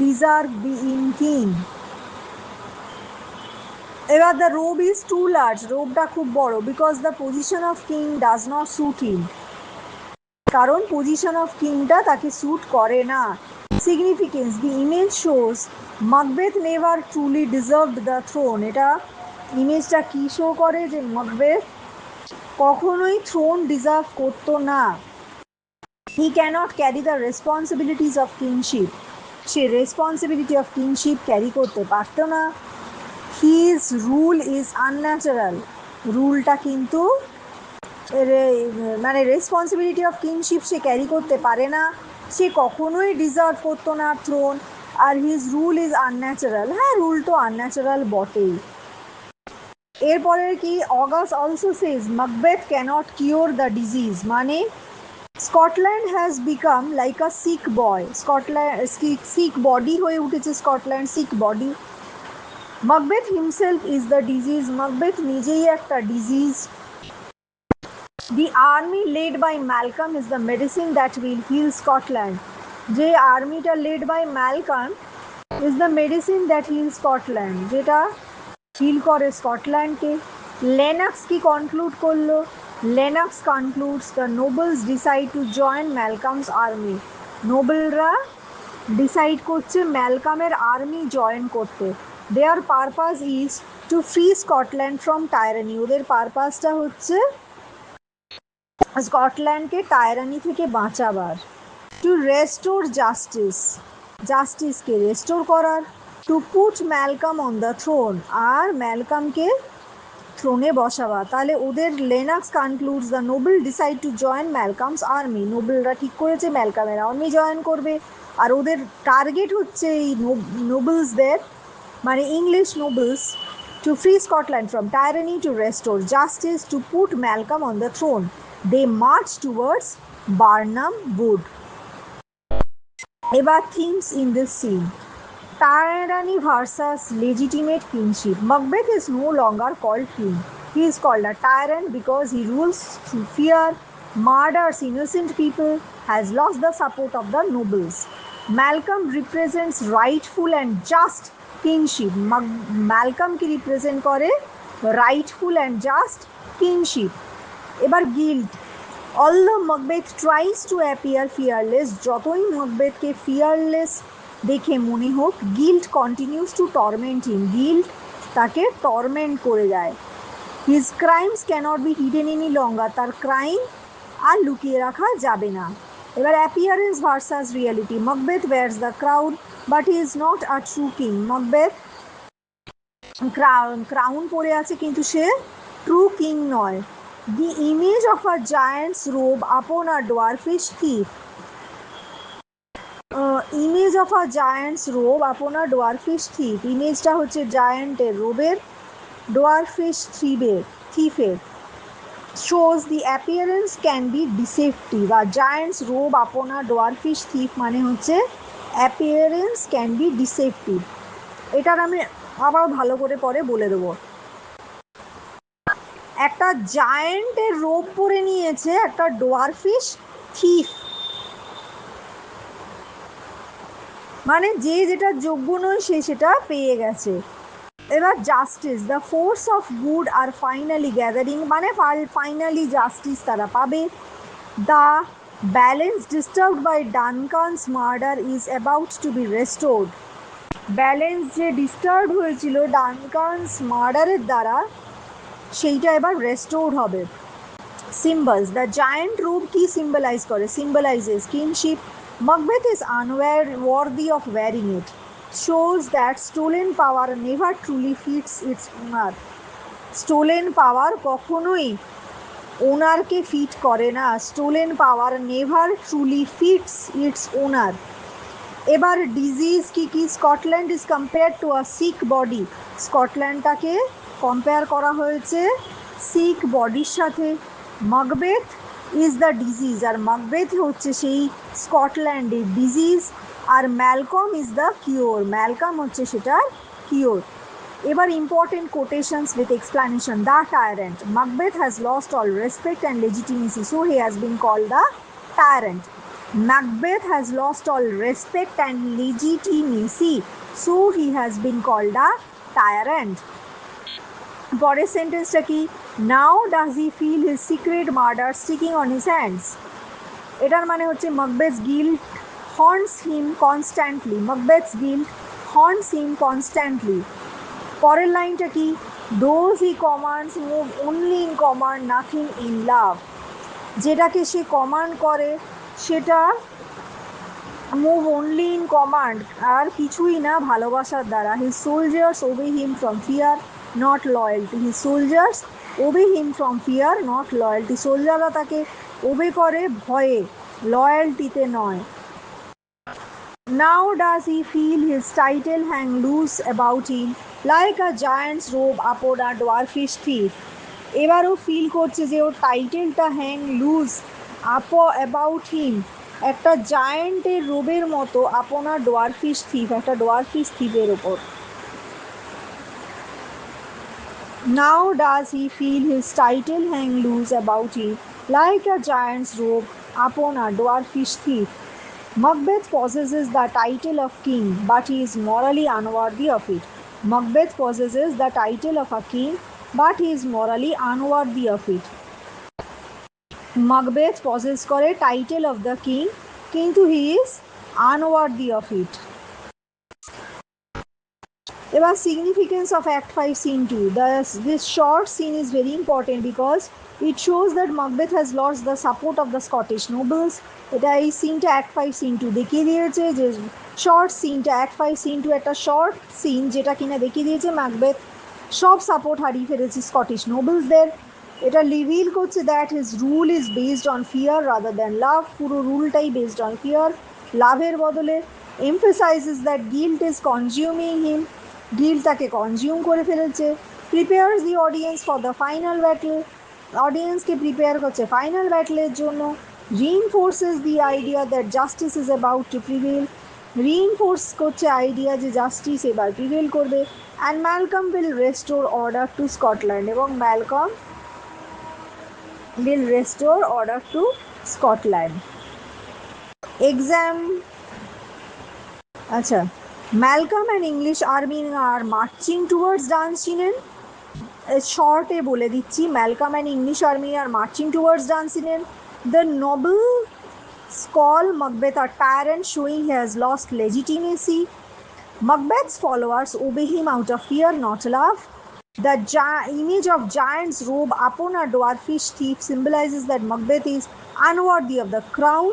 deserve being king. এবার the robe is too large, রোবটা খুব বড়. Because the position of king does not suit him, কারণ position of কিংটা তাকে স্যুট করে না. Significance, the image shows Macbeth never truly deserved the thrown. এটা ইমেজটা কী শো করে? যে Macbeth কখনোই থ্রোন ডিজার্ভ করতো না. He cannot carry the responsibilities of kingship, সে রেসপন্সিবিলিটি অফ কিংশিপ ক্যারি করতে পারতো না. হিজ রুল ইজ আনন্যাচারাল, রুলটা কিন্তু মানে রেসপন্সিবিলিটি অফ কিংশিপ সে ক্যারি করতে পারে না, সে কখনোই ডিজার্ভ করতো না থ্রোন, আর হিজ রুল ইজ আনন্যাচারাল। হ্যাঁ, রুল তো আনন্যাচারাল বটেই। এরপরের কি, Angus also says Macbeth cannot cure the disease, মানে Scotland has become like a sick boy, Scotland sick body হয়ে উঠেছে, Scotland sick body. Macbeth himself is the disease, Macbeth নিজেই একটা disease. The army led by Malcolm is the medicine that will heal Scotland. যে আর্মিটা led by Malcolm is the medicine that heals Scotland, যেটা heal করে স্কটল্যান্ডকে। Lennox কি conclude করলো? Lennox concludes the nobles decide to join Malcolm's army, নোবেলরা decide করছে ম্যালকামের army join করতে। Their purpose is to free Scotland from tyranny, ওদের পারপাসটা হচ্ছে স্কটল্যান্ডকে টাইরানি থেকে বাঁচাবার। টু রেস্টোর জাস্টিস, জাস্টিসকে রেস্টোর করার। To put Malcolm on the throne, আর ম্যালকামকে থ্রোনে বসাবা। তাহলে ওদের Lennox concludes the noble decide to join Malcolm's army, নোবেলরা ঠিক করেছে ম্যালকামের আর্মি জয়েন করবে, আর ওদের টার্গেট হচ্ছে এই নোবেলসদের, মানে English nobles, to free Scotland from tyranny, to restore justice, to put Malcolm on the throne. They march towards Birnam wood. এবার themes in this scene, tyranny versus legitimate kingship. Macbeth is no longer called king. He is called a tyrant because he rules through fear, murders innocent people, has lost the support of the nobles. Malcolm represents rightful and just kingship. Malcolm কি represent করে? Rightful and just kingship. এবার guilt. Although Macbeth tries to appear fearless, যতই Macbethকে fearless দেখে মনে হোক, guilt continues to torment him, guilt তাকে torment করে যায়। His crimes cannot be hidden any longer, তার ক্রাইম আর লুকিয়ে রাখা যাবে না। এবার appearance versus reality, Macbeth wears the crown but he is not a true king. Macbeth crown পরে আছে কিন্তু সে ট্রু কিং নয়। The image of a giant's robe upon a dwarfish thief, image of a giant's robe upon a dwarfish thief, ইমেজটা হচ্ছে জায়ান্টের রোবের, dwarfish থিফের। Shows the appearance can be deceptive, a giant's robe upon a dwarfish thief মানে হচ্ছে appearance can be deceptive. এটার আমি আবার ভালো করে পরে বলে দেবো। একটা জায়ান্টের রোব পরে নিয়েছে একটা ডোয়ারফিশ থিফ, মানে যে যেটা যোগ্য নয় সে সেটা পেয়ে গেছে। এবার justice, the force of good আর ফাইনালি গ্যাদারিং, মানে ফাইনালি জাস্টিস তারা পাবে। The balance disturbed by Duncan's murder is about to be restored, balance যে ডিস্টার্ব হয়েছিল ডানকানস মার্ডারের দ্বারা সেইটা এবার রেস্টোর্ড হবে। সিম্বলস, দ্য জায়ান্ট রুব কি সিম্বলাইজ করে? Symbolises kingship. Macbeth is unworthy of wearing it, shows that stolen power never truly fits its owner. Stolen power কখনোই ওনারকে ফিট করে না, stolen power never truly fits its owner. এবার disease কি কি? Scotland is compare to a sick body, স্কটল্যান্ডটাকে compare করা হয়েছে sick বডির সাথে। মাকবেথ ইজ দ্য ডিজিজ, আর মাকবেথ হচ্ছে সেই স্কটল্যান্ডের ডিজিজ, আর Malcolm is the cure, Malcolm হচ্ছে সেটার কিওর। এবার important quotations with explanation. The tyrant, Macbeth has lost all respect and legitimacy, so he has been called the tyrant. Macbeth has lost all respect and legitimacy, so he has been called a tyrant. পরের সেন্টেন্সটা কি? Now does he feel his secret murder sticking on his hands, এটার মানে হচ্ছে Macbeth's guilt haunts him constantly, Macbeth's guilt haunts him constantly. পরের লাইনটা কি? those he commands move only in command, nothing in love, যেটাকে সে command করে সেটা move only in command, আর কিছুই না ভালোবাসার দ্বারা। His soldiers obey him from fear not loyalty, his soldiers obey him from fear not loyalty, সোলজাররা তাকে ওবে করে ভয়ে, লয়্যালটিতে নয়। Now does he feel his title hang loose about him like a giant's robe upon a dwarfish thief? এবারও feel করছে যে ওর টাইটেলটা hang loose about him, একটা জায়ান্টের রোবের মতো আপনার ডোয়ারফিশ থিফ, একটা ডোয়ারফিশ থিফের ওপর। Now does he feel his title hang loose about him like a giant's robe upon a dwarfish thief? Macbeth possesses the title of king, but he is morally unworthy of it. Macbeth possesses the title of a king, but he is morally unworthy of it. Macbeth possess করে title of the king, কিন্তু he is unworthy of it. এবার significance of act 5 scene 2, this short scene is very important because it shows that Macbeth has lost the support of the Scottish nobles. এটা এই সিনটা act 5 scene 2 দেখিয়ে দিয়েছে, যে short সিনটা act 5 scene 2 একটা short scene যেটা কিনা দেখিয়ে দিয়েছে ম্যাকবেথ সব সাপোর্ট হারিয়ে ফেলেছে স্কটিশ নোবেলসদের। এটা রিভিল করছে that his rule is based on fear rather than love, পুরো রুলটাই বেসড অন ফিয়ার, লাভের বদলে। Emphasizes that guilt is consuming him, guilt তাকে কনজিউম করে ফেলেছে। Prepares the audience for the final battle, অডিয়েন্সকে প্রিপেয়ার করছে ফাইনাল ব্যাটলের জন্য। Reinforces the idea that justice is about to prevail, reinforce করছে আইডিয়া যে জাস্টিস এবার প্রিভেল করবে। And Malcolm will restore order to Scotland, এবং Malcolm will restore order to Scotland. Exam. আচ্ছা, Malcolm and English army are marching towards Dunsinane. শর্টে বলে দিচ্ছি, Malcolm and English army are marching towards Dunsinane. The nobles call Macbeth a tyrant, showing he has lost legitimacy. Macbeth's followers obey him out of fear, not love. The image of giant's robe upon a dwarfish thief symbolizes that Macbeth is unworthy of the crown.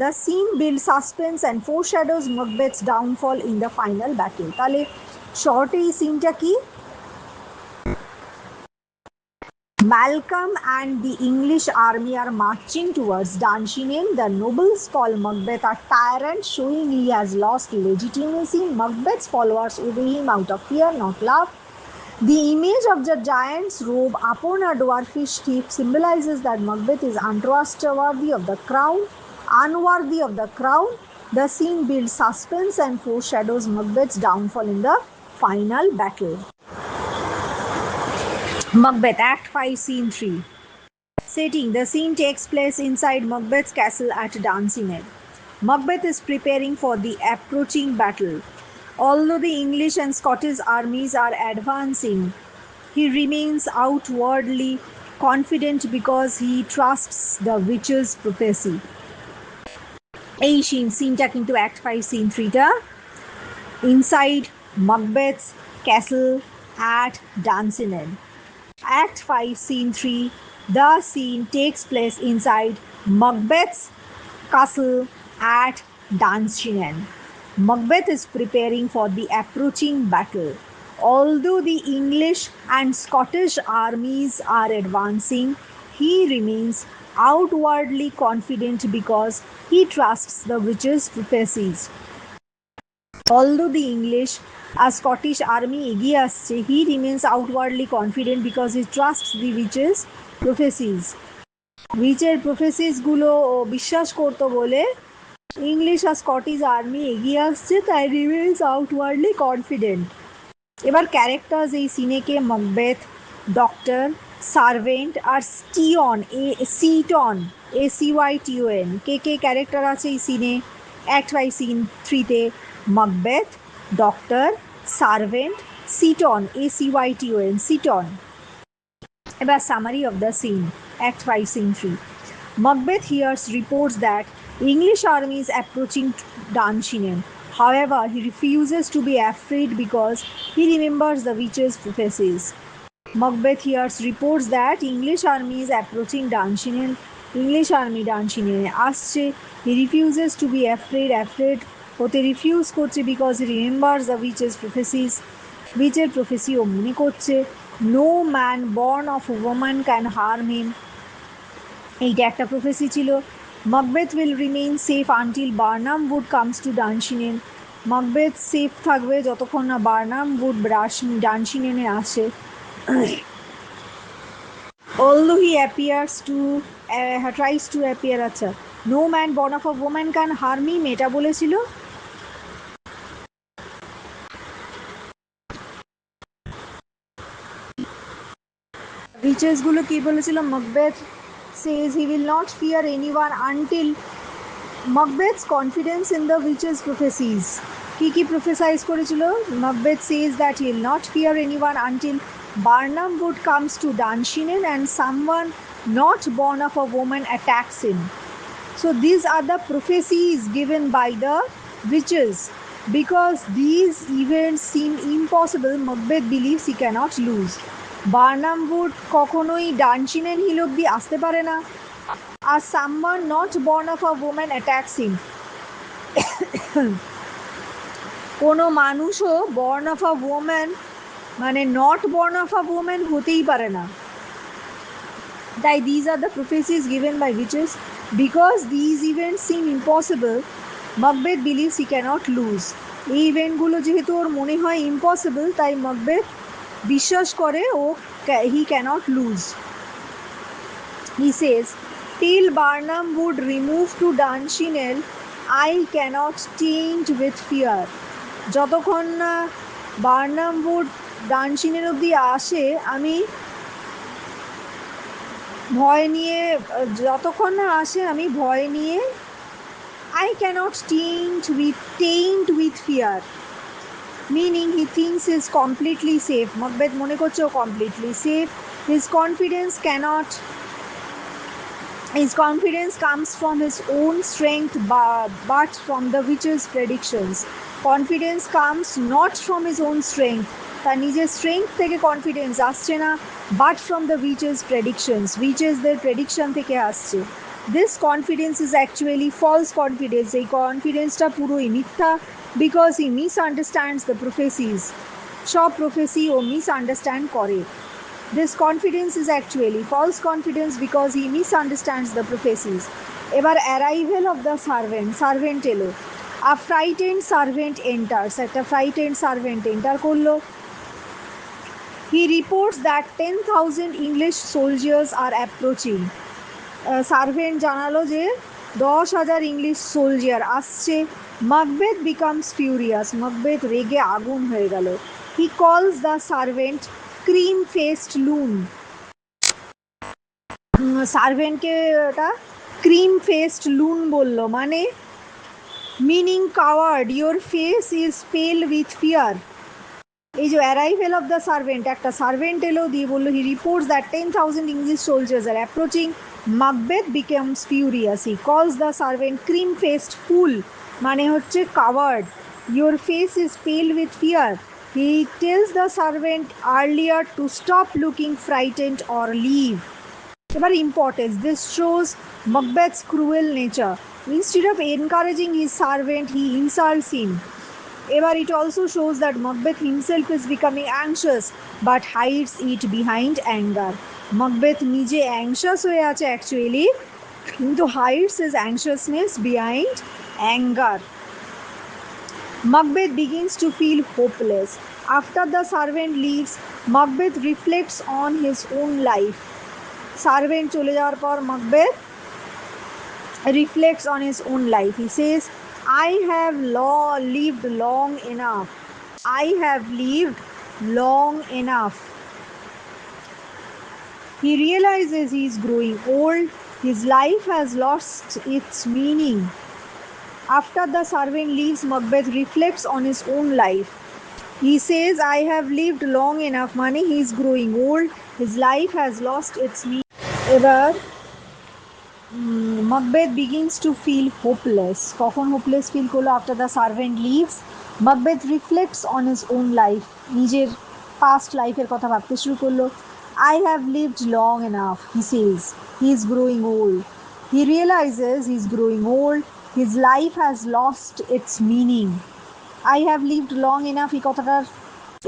The scene builds suspense and foreshadows Macbeth's downfall in the final battle. তাহলে শর্টে এই সিনটা কি? Malcolm and the English army are marching towards Dunsinane. The nobles call Macbeth a tyrant, showing he has lost legitimacy. Macbeth's followers obey him out of fear, not love. The image of the giant's robe upon a dwarfish thief symbolizes that Macbeth is untrustworthy of the crown, unworthy of the crown. The scene builds suspense and foreshadows Macbeth's downfall in the final battle. Macbeth, Act 5, Scene 3. Setting. The scene takes place inside Macbeth's castle at Dunsinane. Macbeth is preparing for the approaching battle. Although the English and Scottish armies are advancing, he remains outwardly confident because he trusts the witch's prophecy. এই সিনটা কিন্তু act 5 scene 3টা inside Macbeth's castle at Dunsinane. Act 5 Scene 3, the scene takes place inside Macbeth's castle at Dunsinane. Macbeth is preparing for the approaching battle. Although the English and Scottish armies are advancing, he remains outwardly confident because he trusts the witch's prophecies. Although the English আর Scottish army এগিয়ে আসছে, he remains outwardly confident because he trusts the witches prophecies, উইচের প্রফেসিসগুলো বিশ্বাস করতো বলে English আর Scottish army এগিয়ে আসছে, তাই রিমেন্স আউটওয়ার্ডলি কনফিডেন্ট। এবার ক্যারেক্টার্স এই সিনেকে মকবেথ, ডক্টর, সার্ভেন্ট আর স্টিয়ন, সিটন, ACYTON, কে ক্যারেক্টার আছে এই সিনে? অ্যাক্ট 5 সিন 3তে Macbeth, doctor, servant, Seyton, ACYTON, Seyton. এবার summary of the scene, act 5 scene 3. Macbeth hears reports that English army is approaching Dunsinane. However, he refuses to be afraid because he remembers the witch's prophecies. Macbeth hears reports that English army is approaching Dunsinane. English army Dunsinane আসছে. He refuses to be afraid হতে refuse করছে because he remembers the witches prophecies, উইচের prophecy ও মনে করছে। No man born of a woman can harm him. এইটা একটা prophecy ছিল। Macbeth will remain safe until Birnam Wood comes to Dunsinane. Macbeth safe থাকবে যতক্ষণ না বার্নাম উড ডানশিনেনে আসে। Although he appears to tries to appear, আচ্ছা, no man born of a woman can harm him, এটা বলেছিল। Reaches গুলো কি বলেছিল? মকবেথ says he will not fear anyone until Macbeth's confidence in the witches' prophecies. কি prophesize করেছিল? Macbeth says that he will not fear anyone until Barnum Wood comes to Dunsinane and someone not born of a woman attacks him. So these are the prophecies given by the witches. Because these events seem impossible, Macbeth believes he cannot lose. Barnum Wood কখনোই Dunsinane hill অব্দি আসতে পারে না। As someone not born of a woman attacks him. কোনো মানুষও born of a woman মানে not born of a woman হতেই পারে না। তাই these are the prophecies given by witches. Because these events seem impossible, Macbeth believes he cannot lose. এই ইভেন্টগুলো যেহেতু ওর মনে হয় ইম্পসিবল, তাই Macbeth বিশ্বাস করে he cannot lose. He says, till Barnum would remove to Dunsinane, I cannot change with fear. যতক্ষণ না বার্নাম উড ডানশিনের অবধি আসে আমি ভয় নিয়ে যতক্ষণ না আসে আমি ভয় নিয়ে I cannot taint with fear. Meaning he thinks he is completely safe. Macbeth মনে করছে ও completely safe. His confidence comes from his own strength but from the witches' predictions. Confidence comes not from his own strength. তার নিজের strength থেকে confidence আসছে না, but from the witches predictions, উইচেসদের prediction থেকে আসছে। This confidence is actually false confidence. এই কনফিডেন্সটা পুরোই মিথ্যা, বিকজ হি মিসআন্ডারস্ট্যান্ডস দ্য প্রফেসিজ। সব প্রফেসি ও মিসআন্ডারস্ট্যান্ড করে। This confidence is actually false confidence because he misunderstands the prophecies. এবার arrival of the servant এলো। A frightened servant enters. একটা frightened servant enter করলো। He reports that 10,000 English soldiers are approaching. Servant জানালো যে 10,000 English soldier আসছে। Macbeth becomes furious. Macbeth রেগে আগুন হয়ে গেল। He calls the servant cream faced loon. সার্ভেন্টকে ওটা ক্রিম ফেসড লুন বলল, মানে meaning coward, your face is pale with fear. এই যে অ্যারাইভেল অফ দ্য সার্ভেন্ট, একটা সার্ভেন্ট এলো, দিয়ে বললো he reports that 10,000 English soldiers are approaching. Macbeth becomes furious. He calls the servant cream faced fool, মানে হচ্ছে coward. Your face is pale with fear. He tells the servant earlier to stop looking frightened or leave. এবার importance, this shows Macbeth's cruel nature. Instead of encouraging his servant, he insults him. এবার it also shows that Macbeth himself is becoming anxious but hides it behind anger. Macbeth নিজে anxious হয়ে আছে actually, কিন্তু hides his anxiousness behind anger. Macbeth begins to feel hopeless. After the servant leaves, Macbeth reflects on his own life. Servant চলে যাওয়ার পর Macbeth reflects on his own life. He says, I have lived long enough. I have lived long enough. He realizes he is growing old. His life has lost its meaning. After the servant leaves, Macbeth reflects on his own life. He says, I have lived long enough. Money, he is growing old. His life has lost its meaning. এবার Macbeth begins to feel hopeless. কখন hopeless feel করলো? After the servant leaves, Macbeth reflects on his own life. নিজের past life এর কথা ভাবতে শুরু করলো। I have lived long enough, he says. He is growing old. He realizes he is growing old. His life has lost its meaning. I have lived long enough, এই কথাটার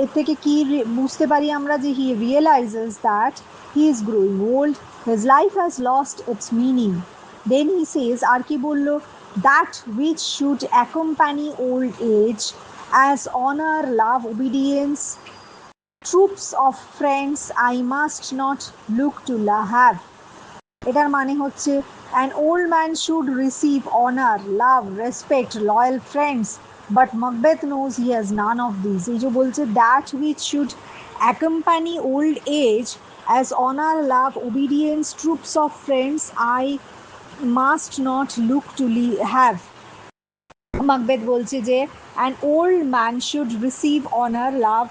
এর থেকে কি বুঝতে পারি আমরা যে he realizes that he is growing old, his life has lost its meaning. Then he says আর কি বললো, that which should accompany old age as honor, love, obedience, troops of friends I must not look to have. এটার মানে হচ্ছে an old man should receive honor, love, respect, loyal friends, but Macbeth knows he has none of these. এই যে বলছে that which should accompany old age as honor, love, obedience, troops of friends I must not look to have. Macbeth বলছে যে an old man should receive honor, love,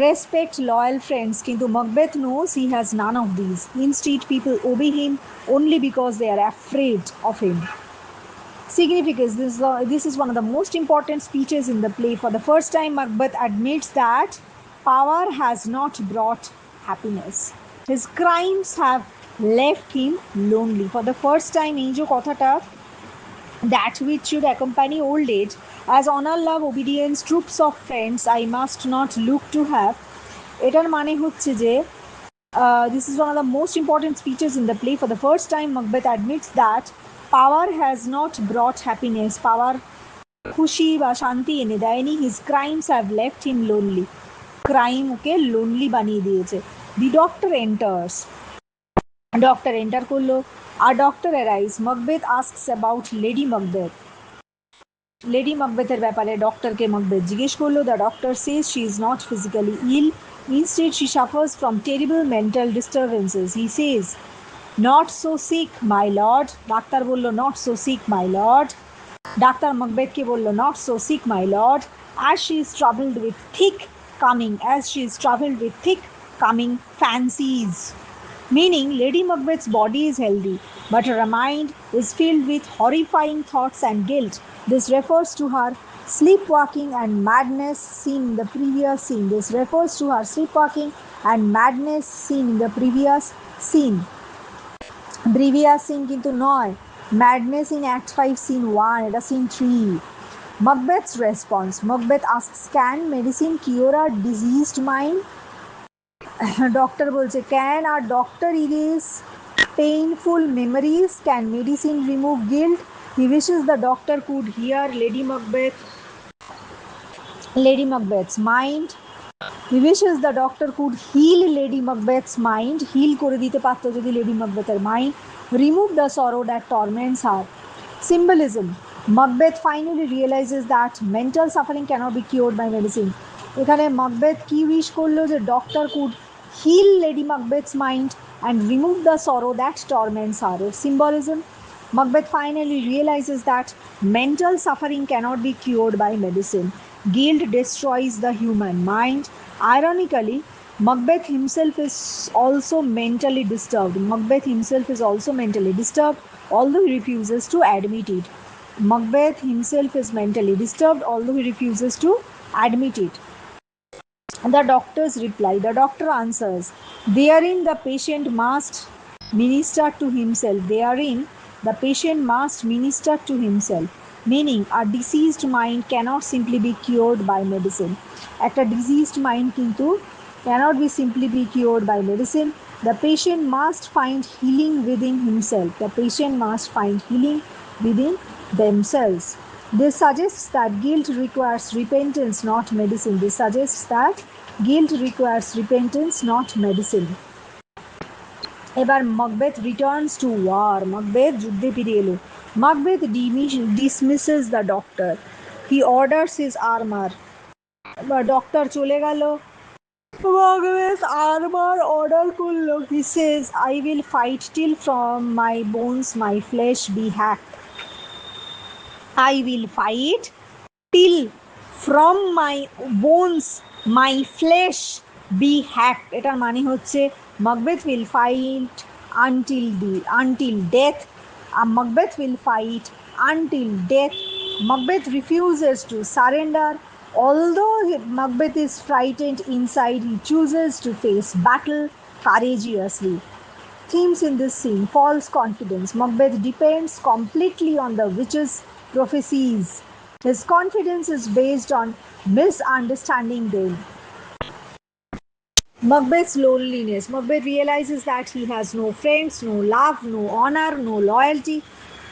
respect, loyal friends, কিন্তু Macbeth knows he has none of these. Instead, people obey him only because they are afraid of him. Significance. This is one of the most important speeches in the play. For the first time, Macbeth admits that power has not brought happiness. His crimes have left him lonely. For the first time, এই যে কথাটা, that which should accompany old age as honor, love, obedience, troops of friends I must not look to have. এটার মানে হচ্ছে যে this is one of the most important speeches in the play. For the first time, Macbeth admits that power has not brought happiness. Power খুশি বা শান্তি এনে দেয়নি. His crimes have left him lonely. Crime okay lonely বানিয়ে দিয়েছে. The doctor enters. Doctor enter করলো. A doctor arrives. Macbeth asks about Lady Macbeth. Lady ম্যাকবেথের ব্যাপারে ডক্টরকে ম্যাকবেথ জিজ্ঞেস করলো. The doctor says she is not physically ill, instead she suffers from terrible mental disturbances. He says not so sick my lord. ডাক্তার বলল not so sick my lord. ডাক্তার ম্যাকবেথকে বলল not so sick my lord, as she is troubled with thick coming fancies. Meaning, Lady Macbeth's body is healthy, but her mind is filled with horrifying thoughts and guilt. This refers to her sleepwalking and madness seen in the previous scene. Previous scene কিন্তু নয়. Madness in Act 5, Scene 1, এটা Scene 3. Macbeth's response. Macbeth asks, can medicine cure a diseased mind? Doctor বলছে can a doctor erase painful memories, can medicine remove guilt? He wishes the doctor could hear Lady Macbeth's mind. He wishes the doctor could heal Lady Macbeth's mind. Heal করে দিতে পারতো যদি Lady ম্যাকবেথের mind. Remove the sorrow that torments her. Symbolism. Macbeth finally realizes that mental suffering cannot be cured by medicine. এখানে Macbeth কি wish করলো যে doctor could heal Lady Macbeth's mind and remove the sorrow that torments her. Symbolism. Macbeth finally realizes that mental suffering cannot be cured by medicine. Guilt destroys the human mind. Ironically, Macbeth himself is also mentally disturbed, although he refuses to admit it. Macbeth himself is mentally disturbed, although he refuses to admit it. The doctor's reply. The doctor answers, therein the patient must minister to himself. Meaning, a diseased mind cannot simply be cured by medicine. একটা diseased mind কিন্তু cannot be simply be cured by medicine. The patient must find healing within themselves. This suggests that guilt requires repentance, not medicine. এবার Macbeth returns to war. Macbeth যুদ্ধে ফিরে এলো. Macbeth dismisses the doctor. He orders his armor. Doctor চলে গেল. Macbeth armor order করলো. He says, I will fight till from my bones my flesh be hacked. I will fight till from my bones my flesh be hacked. এটার মানে হচ্ছে Macbeth will fight until death. Macbeth will fight until death. Macbeth refuses to surrender. Although Macbeth is frightened inside, he chooses to face battle courageously. Themes in this scene. False confidence. Macbeth depends completely on the witches' prophecies. His confidence is based on misunderstanding them. Macbeth's loneliness. Macbeth realizes that he has no friends, no love, no honor, no loyalty.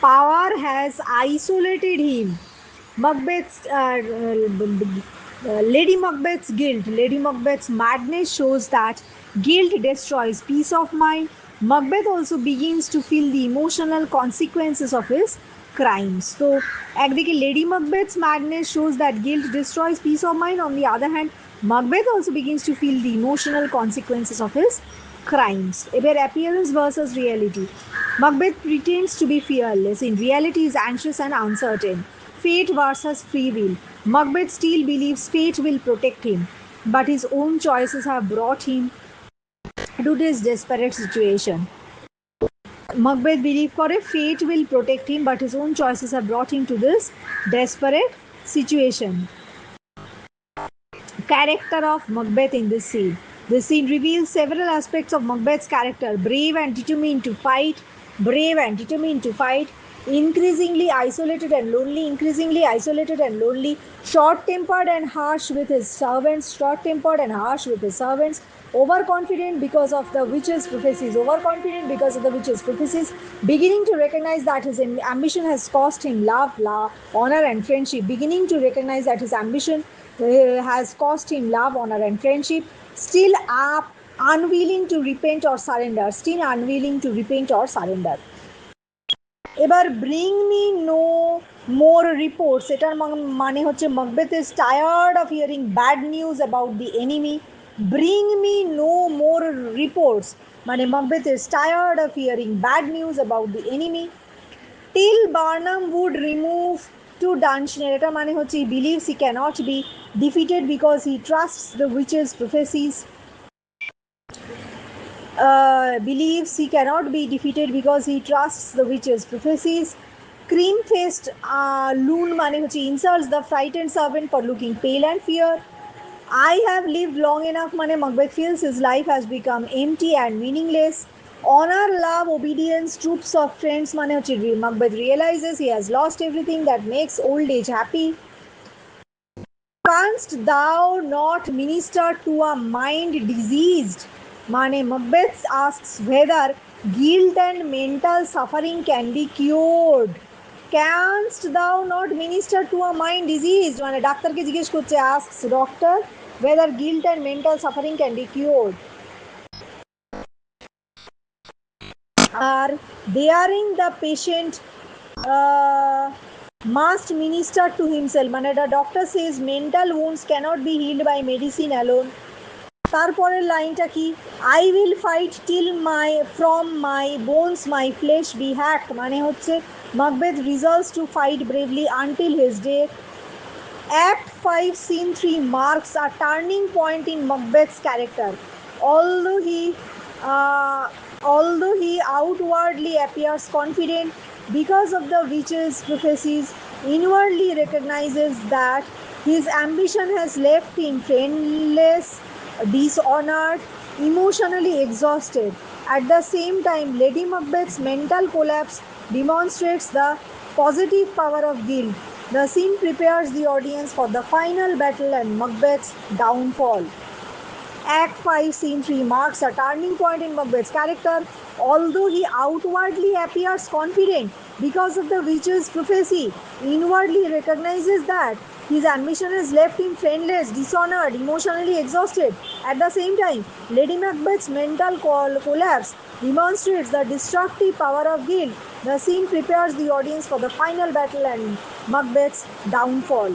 Power has isolated him. Macbeth's Lady Macbeth's guilt. Lady Macbeth's madness shows that guilt destroys peace of mind. Macbeth also begins to feel the emotional consequences of his crimes. So একদিকে lady Macbeth's madness shows that guilt destroys peace of mind. On the other hand, Macbeth also begins to feel the emotional consequences of his crimes. এবার appearance versus reality. Macbeth pretends to be fearless. In reality, he is anxious and uncertain. Fate versus free will. Macbeth still believes fate will protect him, but his own choices have brought him to this desperate situation. Macbeth believed for a fate will protect him, but his own choices have brought him to this desperate situation. Character of Macbeth in this scene. This scene reveals several aspects of Macbeth's character: brave and determined to fight, increasingly isolated and lonely, short-tempered and harsh with his servants, overconfident because of the witches' prophecies, beginning to recognize that his ambition has cost him love, honor, and friendship, has cost him love, honor, and friendship, still up, unwilling to repent or surrender, এবার bring me no more reports, এটার মানে হচ্ছে Macbeth is tired of hearing bad news about the enemy. Bring me no more reports মানে Macbeth is tired of hearing bad news about the enemy. Till Birnam Wood remove to ডানশনের, এটা মানে হচ্ছে he believes he cannot be defeated because he trusts the witches prophecies. Believes he cannot be defeated because he trusts the witches' prophecies. Cream-faced loon mane hoche insults the frightened servant for looking pale and fear. I have lived long enough mane Macbeth feels his life has become empty and meaningless. Honor, love, obedience, troops of friends mane hoche Macbeth realizes he has lost everything that makes old age happy. Canst thou not minister to a mind diseased? Mane Macbeth asks whether guilt and mental suffering can be cured. Canst thou not minister to a mind diseased? Mane doctor ke জিজ্ঞেস করছে, asks doctor whether guilt and mental suffering can be cured. Are daring the patient must minister to himself. Mane the doctor says mental wounds cannot be healed by medicine alone. তারপরের লাইনটা কি, I will fight till from my bones my flesh be hack, মানে হচ্ছে Macbeth resolves to fight bravely until his death. Act 5 Scene 3 marks a turning point in Macbeth's character. Although he outwardly appears confident because of the witches' prophecies, inwardly recognizes that his ambition has left him friendless, dishonored, emotionally exhausted. At the same time, Lady Macbeth's mental collapse demonstrates the positive power of guilt. The scene prepares the audience for the final battle and Macbeth's downfall. Act 5, Scene 3 marks a turning point in Macbeth's character. Although he outwardly appears confident because of the witch's prophecy, inwardly recognizes that his ambition has left him friendless, dishonored, emotionally exhausted. At the same time, Lady Macbeth's mental collapse demonstrates the destructive power of guilt. The scene prepares the audience for the final battle and Macbeth's downfall.